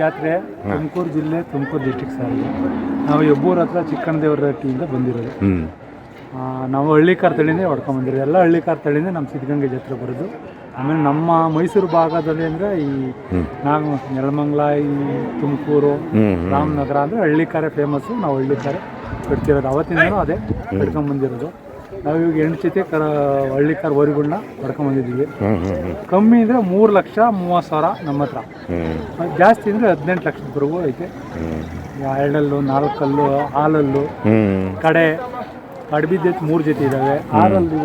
ಜಾತ್ರೆ ತುಮಕೂರು ಜಿಲ್ಲೆ, Tumakuru district sir. ನಾವು ಹೆಬ್ಬೂರು ಹತ್ರ ಚಿಕ್ಕಣ್ಣದೇವರ ಹಟ್ಟಿಯಿಂದ ಬಂದಿರೋದು. ನಾವು ಹಳ್ಳಿಕಾರ್ ತಳಿನೇ ಹೊಡ್ಕೊಂಬಂದಿರೋದು. ಎಲ್ಲ ಹಳ್ಳಿಕಾರ್ ತಳಿನೇ ನಮ್ಮ ಸಿದ್ಧಗಂಗೆ ಜಾತ್ರೆ ಬರೋದು. ಆಮೇಲೆ ನಮ್ಮ ಮೈಸೂರು ಭಾಗದಲ್ಲಿ ಅಂದರೆ ಈ ನೆಲಮಂಗಲ, ಈ ತುಮಕೂರು, ರಾಮನಗರ ಅಂದರೆ ಹಳ್ಳಿಕಾರೇ ಫೇಮಸ್ಸು. ನಾವು ಹಳ್ಳಿಕಾರೇ ಕಟ್ತಿರೋದು, ಅವತ್ತಿಂದನೂ ಅದೇ ಕಟ್ಕೊಂಬಂದಿರೋದು. ನಾವು ಇವಾಗ 8 ಜೊತೆ ಹಳ್ಳಿಕಾರ್ ವರಿಗಳನ್ನ ಹೊಡ್ಕೊಂಬಂದಿದ್ದೀವಿ. ಕಮ್ಮಿ ಅಂದರೆ 3,30,000 ನಮ್ಮ ಹತ್ರ. ಜಾಸ್ತಿ ಅಂದರೆ 18 ಲಕ್ಷದವರೆಗೂ ಐತೆ. 2 ಹಲ್ಲು, 4 ಹಲ್ಲು, ಹಾಲಲ್ಲು, ಕಡೆ ಕಡ್ಬಿದ್ದೈತೆ 3 ಜೊತೆ ಇದ್ದಾವೆ. 6 ಹಲ್ಲು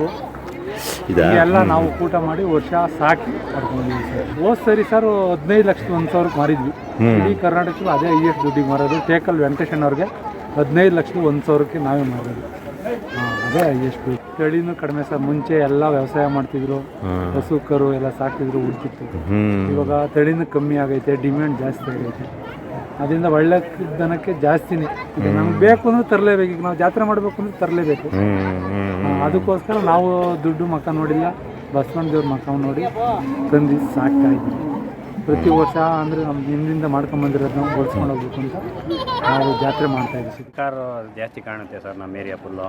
ಎಲ್ಲ ನಾವು ಊಟ ಮಾಡಿ ವರ್ಷ ಸಾಕಿ ಹೊಡ್ಕೊಂಡಿದ್ದೀವಿ ಸರ್. ಹೋದ್ ಸರಿ ಸರ್ 15,01,000 ಮಾರಿದ್ವಿ. ಇಡೀ ಕರ್ನಾಟಕದಲ್ಲಿ ಅದೇ ಹೈಯೆಸ್ಟ್ ದುಡ್ಡಿಗೆ ಮಾರೋದು. ಟೇಕಲ್ ವೆಂಕಟೇಶಣ್ಣವ್ರಿಗೆ 15,01,000ಕ್ಕೆ ನಾವೇ ಮಾರೋದು. ಅದೇ ಎಷ್ಟು ತಳಿನೂ ಕಡಿಮೆ ಸರ್. ಮುಂಚೆ ಎಲ್ಲ ವ್ಯವಸಾಯ ಮಾಡ್ತಿದ್ರು, ಹಸು ಕರು ಎಲ್ಲ ಸಾಕ್ತಿದ್ರು, ಹುಡ್ತಿತ್ತು. ಇವಾಗ ತಳಿನೂ ಕಮ್ಮಿ ಆಗೈತೆ, ಡಿಮ್ಯಾಂಡ್ ಜಾಸ್ತಿ ಆಗೈತೆ. ಅದರಿಂದ ಒಳ್ಳೆ ದನಕ್ಕೆ ಜಾಸ್ತಿನೇ ಇದೆ. ನಮ್ಗೆ ಬೇಕು ಅಂದ್ರೆ ತರಲೇಬೇಕು. ಈಗ ನಾವು ಜಾತ್ರೆ ಮಾಡಬೇಕು ಅಂದ್ರೆ ತರಲೇಬೇಕು. ಅದಕ್ಕೋಸ್ಕರ ನಾವು ದುಡ್ಡು ಮಕ್ಕ ನೋಡಿಲ್ಲ, ಬಸವಣ್ಣ ದೇವ್ರ ಮಕ್ಕ ನೋಡಿ ತಂದು ಸಾಕ್ತಾ ಇದ್ದೀವಿ. ಪ್ರತಿ ವರ್ಷ ಅಂದರೆ ನಮ್ಮ ಹಿಂದಿಂದ ಮಾಡ್ಕೊಂಬಂದಿರೋದು ನಾವು ಬಳಸ್ಕೊಂಡು ಹೋಗ್ಬೇಕು ಅಂತ ನಾವು ಜಾತ್ರೆ ಮಾಡ್ತಾ ಇದ್ದೀವಿ. ಕಾರು ಜಾಸ್ತಿ ಕಾಣುತ್ತೆ ಸರ್ ನಮ್ಮ ಏರಿಯಾ ಫುಲ್ಲು.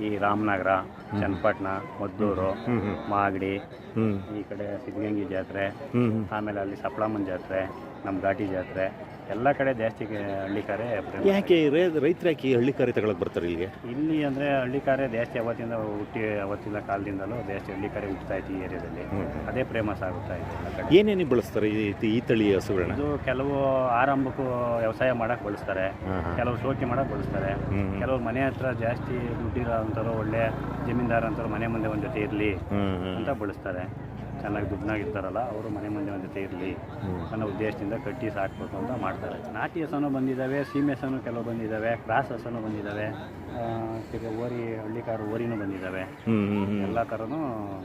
ಈ ರಾಮನಗರ, ಚನ್ನಪಟ್ಟಣ, ಮದ್ದೂರು, ಮಾಗಡಿ, ಈ ಕಡೆ ಸಿದ್ಧಗಂಗೆ ಜಾತ್ರೆ, ಆಮೇಲೆ ಅಲ್ಲಿ ಸಪ್ಳಮ್ಮನ ಜಾತ್ರೆ, ನಮ್ಮ ಘಾಟಿ ಜಾತ್ರೆ, ಎಲ್ಲ ಕಡೆ ಜಾಸ್ತಿ ಹಳ್ಳಿಕಾರೇ. ಯಾಕೆ ರೈತರು ಯಾಕೆ ಹಳ್ಳಿಕಾರಿ ತಗೊಳಕ್ಕೆ ಬರ್ತಾರೆ ಇಲ್ಲಿಗೆ? ಇಲ್ಲಿ ಅಂದರೆ ಹಳ್ಳಿಕಾರೇ ಜಾಸ್ತಿ ಅವತ್ತಿನ ಕಾಲದಿಂದಲೂ ಜಾಸ್ತಿ ಹಳ್ಳಿಕಾರೇ ಹುಟ್ಟುತ್ತಾ ಇತ್ತು ಈ ಏರಿಯಾದಲ್ಲಿ. ಅದೇ ಫೇಮಸ್ ಆಗುತ್ತಾ ಇದೆ ಎಲ್ಲ ಕಡೆ. ಏನೇನು ಬಳಸ್ತಾರೆ ಈ ತಳಿ ಹಸುಗಳನ್ನ? ಇದು ಕೆಲವು ಆರಂಭಕ್ಕೂ ವ್ಯವಸಾಯ ಮಾಡಕ್ಕೆ ಬಳಸ್ತಾರೆ, ಕೆಲವರು ಶೋಕಿ ಮಾಡಕ್ಕೆ ಬಳಸ್ತಾರೆ, ಕೆಲವರು ಮನೆ ಹತ್ರ ಜಾಸ್ತಿ ದುಡ್ಡಿರೋ ಅಂಥವ್ರು, ಒಳ್ಳೆ ಜಮೀನ್ದಾರ ಅಂಥವ್ರು ಮನೆ ಮುಂದೆ ಒಂದು ಜೊತೆ ಇರಲಿ ಅಂತ ಬಳಸ್ತಾರೆ. ಚೆನ್ನಾಗಿ ದುಡ್ಡಾಗಿರ್ತಾರಲ್ಲ ಅವರು ಮನೆ ಮುಂದೆ ಒಂದು ಜೊತೆ ಇರಲಿ ಅನ್ನೋ ಉದ್ದೇಶದಿಂದ ಕಟ್ಟಿ ಸಾಕ್ಬೇಕು ಅಂತ ಮಾಡ್ತಾರೆ. ನಾಟಿ ಹಸನು ಬಂದಿದ್ದಾವೆ, ಸೀಮೆ ಹಸನು ಕೆಲವು ಬಂದಿದ್ದಾವೆ, ಕ್ರಾಸ್ ಹಸನು ಬಂದಿದ್ದಾವೆ, ಓರಿ ಹಳ್ಳಿಕಾರು ಓರಿನೂ ಬಂದಿದ್ದಾವೆ. ಎಲ್ಲ ಥರನೂ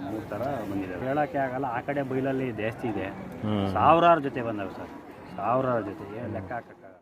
3 ಥರ ಬಂದಿದ್ದಾವೆ. ಹೇಳೋಕ್ಕೆ ಆಗಲ್ಲ, ಆ ಕಡೆ ಬೈಲಲ್ಲಿ ಜಾಸ್ತಿ ಇದೆ. ಸಾವಿರಾರು ಜೊತೆ ಬಂದವೆ ಸರ್, ಸಾವಿರಾರು ಜೊತೆಗೆ ಲೆಕ್ಕ ಹಾಕಕ್ಕೆ